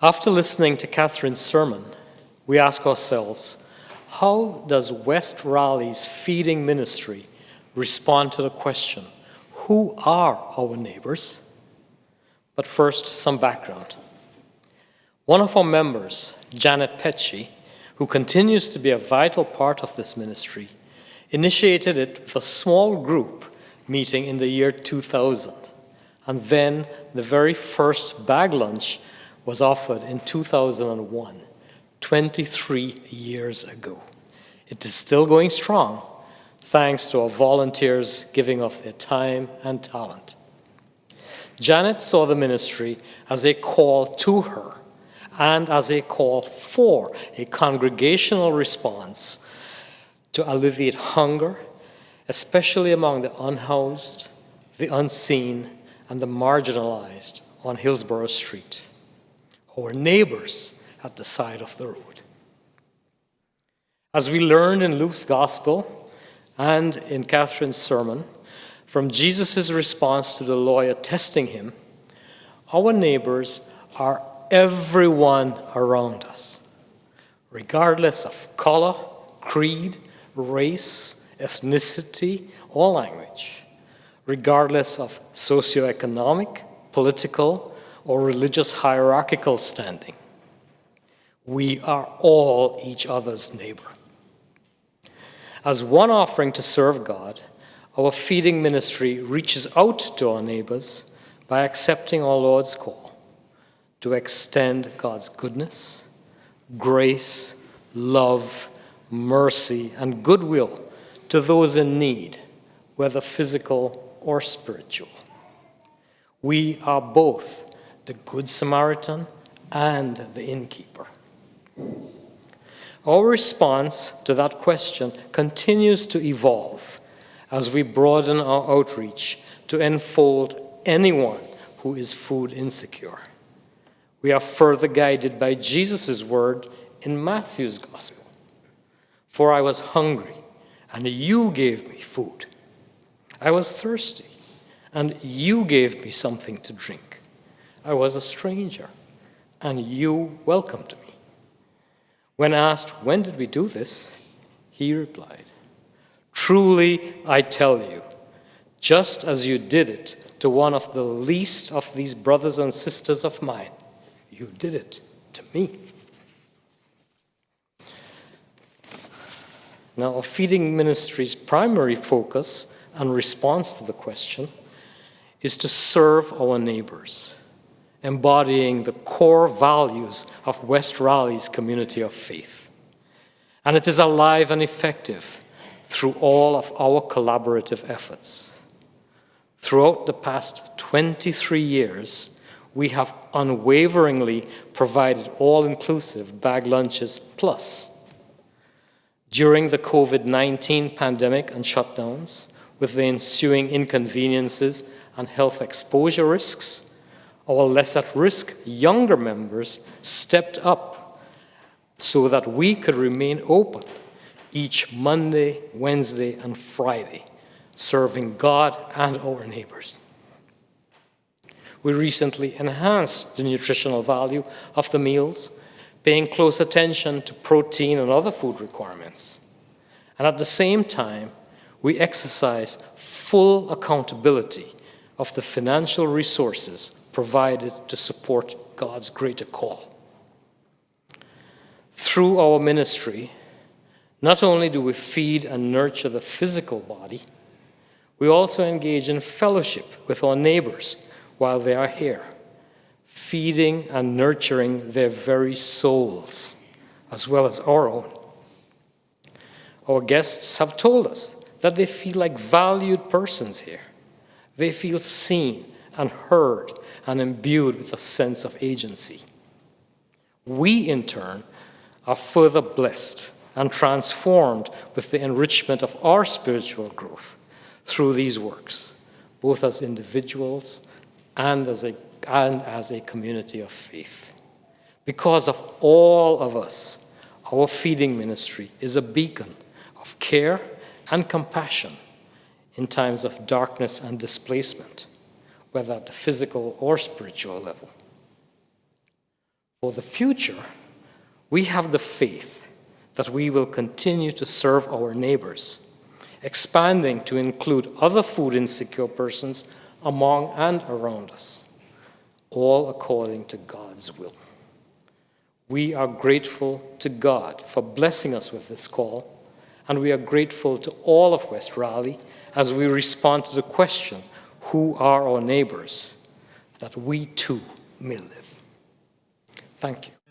After listening to Catherine's sermon, we ask ourselves, how does West Raleigh's feeding ministry respond to the question, who are our neighbors? But first, some background. One of our members, Janet Petchy, who continues to be a vital part of this ministry, initiated it with a small group meeting in the year 2000. And then the very first bag lunch was offered in 2001, 23 years ago. It is still going strong, thanks to our volunteers giving of their time and talent. Janet saw the ministry as a call to her and as a call for a congregational response to alleviate hunger, especially among the unhoused, the unseen, and the marginalized on Hillsborough Street, our neighbors at the side of the road. As we learned in Luke's Gospel and in Catherine's sermon, from Jesus' response to the lawyer testing him, our neighbors are everyone around us, regardless of color, creed, race, ethnicity, or language, regardless of socioeconomic, political, or religious hierarchical standing. We are all each other's neighbor. As one offering to serve God, our feeding ministry reaches out to our neighbors by accepting our Lord's call to extend God's goodness, grace, love, mercy, and goodwill to those in need, whether physical or spiritual. We are both the Good Samaritan and the innkeeper. Our response to that question continues to evolve as we broaden our outreach to enfold anyone who is food insecure. We are further guided by Jesus' word in Matthew's Gospel. For I was hungry, and you gave me food. I was thirsty, and you gave me something to drink. I was a stranger, and you welcomed me. When asked, when did we do this? He replied, truly I tell you, just as you did it to one of the least of these brothers and sisters of mine, you did it to me. Now, our feeding ministry's primary focus and response to the question is to serve our neighbors, embodying the core values of West Raleigh's community of faith. And it is alive and effective through all of our collaborative efforts. Throughout the past 23 years, we have unwaveringly provided all-inclusive bag lunches plus. During the COVID-19 pandemic and shutdowns, with the ensuing inconveniences and health exposure risks, our less at-risk younger members stepped up so that we could remain open each Monday, Wednesday, and Friday, serving God and our neighbors. We recently enhanced the nutritional value of the meals, paying close attention to protein and other food requirements. And at the same time, we exercise full accountability of the financial resources provided to support God's greater call. Through our ministry, not only do we feed and nurture the physical body, we also engage in fellowship with our neighbors while they are here, feeding and nurturing their very souls, as well as our own. Our guests have told us that they feel like valued persons here. They feel seen and heard and imbued with a sense of agency. We, in turn, are further blessed and transformed with the enrichment of our spiritual growth through these works, both as individuals and as a community of faith. Because of all of us, our feeding ministry is a beacon of care and compassion in times of darkness and displacement, whether at the physical or spiritual level. For the future, we have the faith that we will continue to serve our neighbors, expanding to include other food insecure persons among and around us, all according to God's will. We are grateful to God for blessing us with this call, and we are grateful to all of West Raleigh as we respond to the question, who are our neighbors, that we too may live. Thank you.